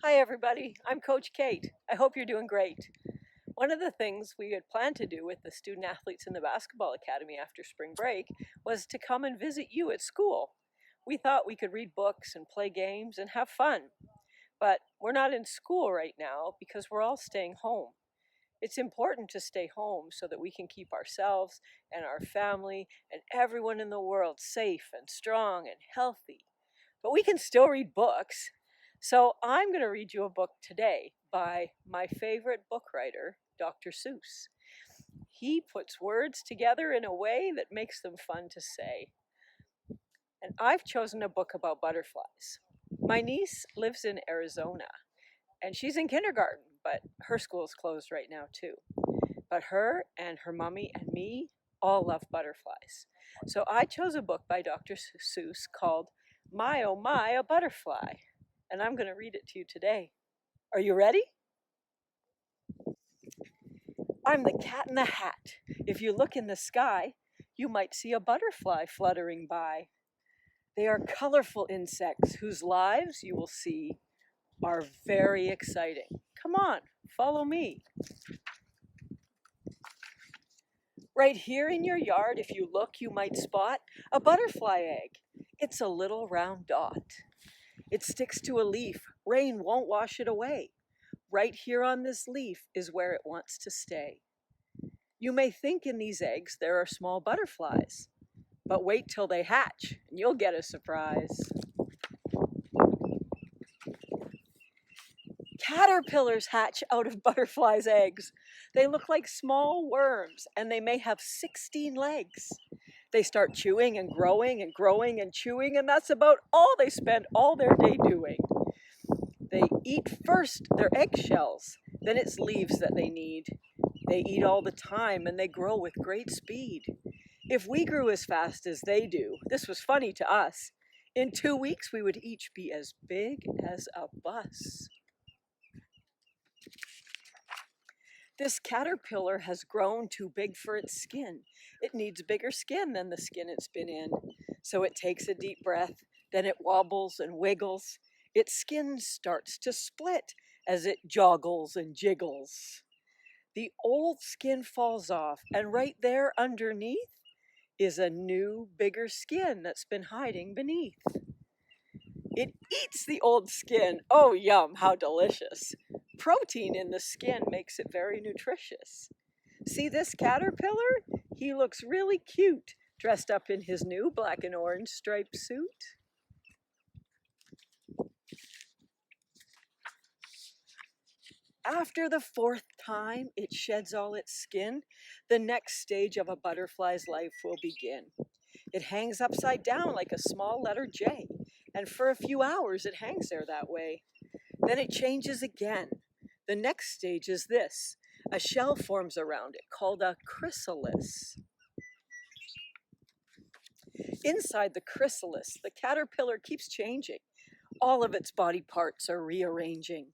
Hi everybody, I'm Coach Kate. I hope you're doing great. One of the things we had planned to do with the student athletes in the basketball academy after spring break was to come and visit you at school. We thought we could read books and play games and have fun, but we're not in school right now because we're all staying home. It's important to stay home so that we can keep ourselves and our family and everyone in the world safe and strong and healthy. But we can still read books. So I'm going to read you a book today by my favorite book writer, Dr. Seuss. He puts words together in a way that makes them fun to say. And I've chosen a book about butterflies. My niece lives in Arizona and she's in kindergarten, but her school is closed right now too. But her and her mommy and me all love butterflies. So I chose a book by Dr. Seuss called My Oh My, a Butterfly. And I'm going to read it to you today. Are you ready? I'm the cat in the hat. If you look in the sky, you might see a butterfly fluttering by. They are colorful insects whose lives you will see are very exciting. Come on, follow me. Right here in your yard, if you look, you might spot a butterfly egg. It's a little round dot. It sticks to a leaf. Rain won't wash it away. Right here on this leaf is where it wants to stay. You may think in these eggs there are small butterflies, but wait till they hatch and you'll get a surprise. Caterpillars hatch out of butterflies' eggs. They look like small worms and they may have 16 legs. They start chewing and growing and growing and chewing, and that's about all they spend all their day doing. They eat first their eggshells, then it's leaves that they need. They eat all the time and they grow with great speed. If we grew as fast as they do, this was funny to us. In 2 weeks, we would each be as big as a bus. This caterpillar has grown too big for its skin. It needs bigger skin than the skin it's been in. So it takes a deep breath, then it wobbles and wiggles. Its skin starts to split as it joggles and jiggles. The old skin falls off, and right there underneath is a new, bigger skin that's been hiding beneath. It eats the old skin. Oh, yum, how delicious. Protein in the skin makes it very nutritious. See this caterpillar? He looks really cute, dressed up in his new black and orange striped suit. After the 4th time it sheds all its skin, the next stage of a butterfly's life will begin. It hangs upside down like a small letter J, and for a few hours it hangs there that way. Then it changes again. The next stage is this. A shell forms around it called a chrysalis. Inside the chrysalis, the caterpillar keeps changing. All of its body parts are rearranging.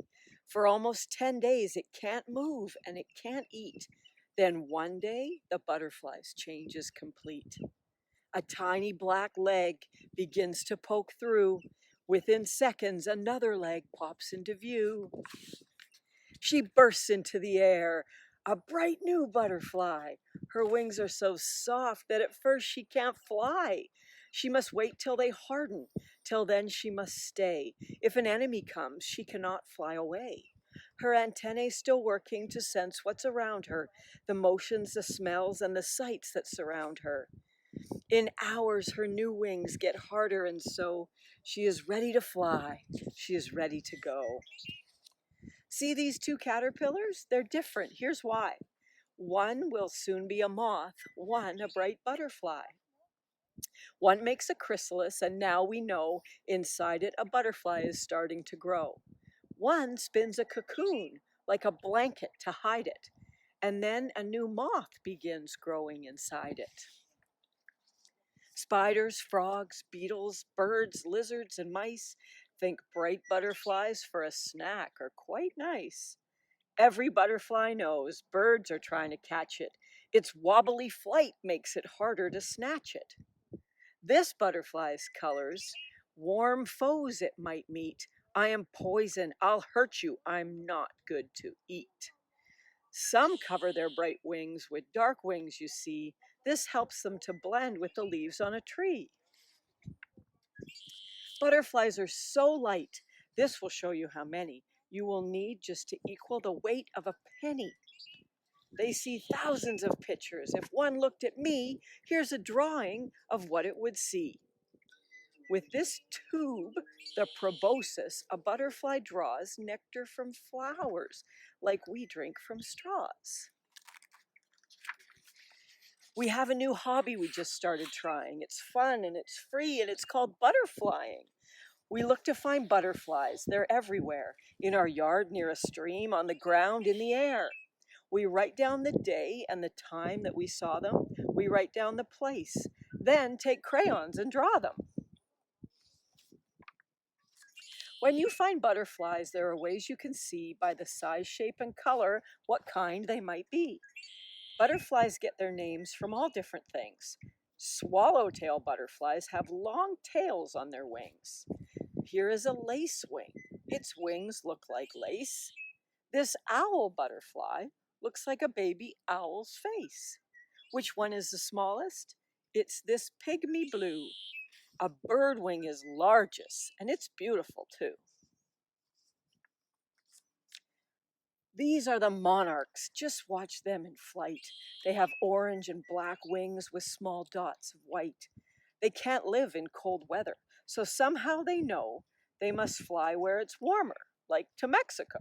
For almost 10 days, it can't move and it can't eat. Then one day, the butterfly's change is complete. A tiny black leg begins to poke through. Within seconds, another leg pops into view. She bursts into the air, a bright new butterfly. Her wings are so soft that at first she can't fly. She must wait till they harden. Till then she must stay. If an enemy comes, she cannot fly away. Her antennae still working to sense what's around her, the motions, the smells, and the sights that surround her. In hours, her new wings get harder, and so she is ready to fly. She is ready to go. See these two caterpillars? They're different. Here's why. One will soon be a moth, one a bright butterfly. One makes a chrysalis, and now we know inside it a butterfly is starting to grow. One spins a cocoon like a blanket to hide it, and then a new moth begins growing inside it. Spiders, frogs, beetles, birds, lizards, and mice think bright butterflies for a snack are quite nice. Every butterfly knows birds are trying to catch it. Its wobbly flight makes it harder to snatch it. This butterfly's colors, warm foes it might meet, I am poison, I'll hurt you, I'm not good to eat. Some cover their bright wings with dark wings, you see. This helps them to blend with the leaves on a tree. Butterflies are so light, this will show you how many you will need just to equal the weight of a penny. They see thousands of pictures. If one looked at me, here's a drawing of what it would see. With this tube, the proboscis, a butterfly draws nectar from flowers, like we drink from straws. We have a new hobby we just started trying. It's fun and it's free and it's called butterflying. We look to find butterflies. They're everywhere, in our yard, near a stream, on the ground, in the air. We write down the day and the time that we saw them. We write down the place, then take crayons and draw them. When you find butterflies, there are ways you can see by the size, shape, and color what kind they might be. Butterflies get their names from all different things. Swallowtail butterflies have long tails on their wings. Here is a lacewing. Its wings look like lace. This owl butterfly looks like a baby owl's face. Which one is the smallest? It's this pygmy blue. A birdwing is largest, and it's beautiful too. These are the monarchs. Just watch them in flight. They have orange and black wings with small dots of white. They can't live in cold weather, so somehow they know they must fly where it's warmer, like to Mexico.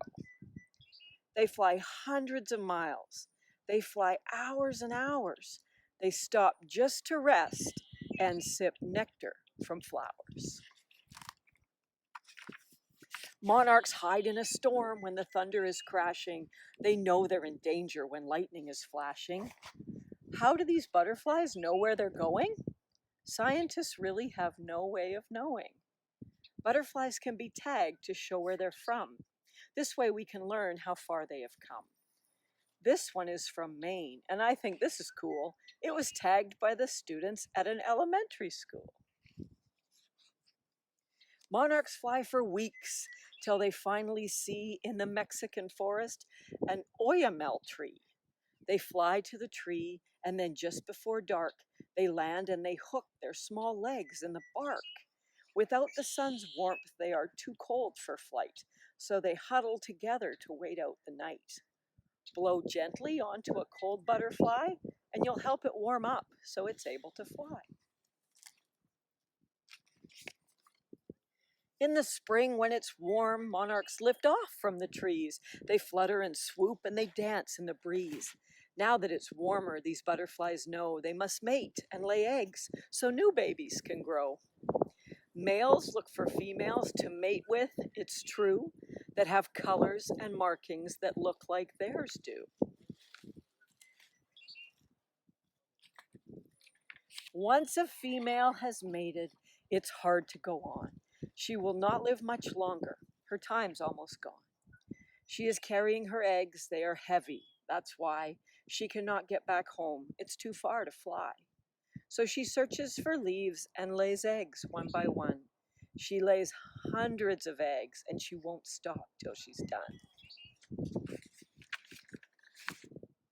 They fly hundreds of miles. They fly hours and hours. They stop just to rest and sip nectar from flowers. Monarchs hide in a storm when the thunder is crashing. They know they're in danger when lightning is flashing. How do these butterflies know where they're going? Scientists really have no way of knowing. Butterflies can be tagged to show where they're from. This way we can learn how far they have come. This one is from Maine, and I think this is cool. It was tagged by the students at an elementary school. Monarchs fly for weeks till they finally see in the Mexican forest an oyamel tree. They fly to the tree, and then just before dark, they land and they hook their small legs in the bark. Without the sun's warmth, they are too cold for flight, so they huddle together to wait out the night. Blow gently onto a cold butterfly, and you'll help it warm up so it's able to fly. In the spring, when it's warm, monarchs lift off from the trees. They flutter and swoop and they dance in the breeze. Now that it's warmer, these butterflies know they must mate and lay eggs so new babies can grow. Males look for females to mate with, it's true, that have colors and markings that look like theirs do. Once a female has mated, it's hard to go on. She will not live much longer. Her time's almost gone. She is carrying her eggs. They are heavy. That's why she cannot get back home. It's too far to fly. So she searches for leaves and lays eggs one by one. She lays hundreds of eggs, and she won't stop till she's done.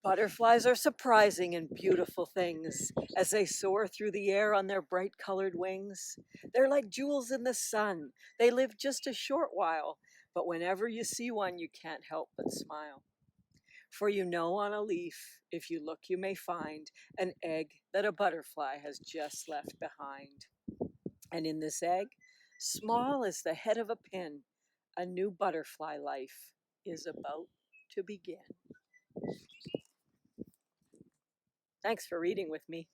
Butterflies are surprising and beautiful things as they soar through the air on their bright colored wings. They're like jewels in the sun. They live just a short while, but whenever you see one, you can't help but smile. For you know on a leaf, if you look, you may find an egg that a butterfly has just left behind. And in this egg, small as the head of a pin, a new butterfly life is about to begin. Thanks for reading with me.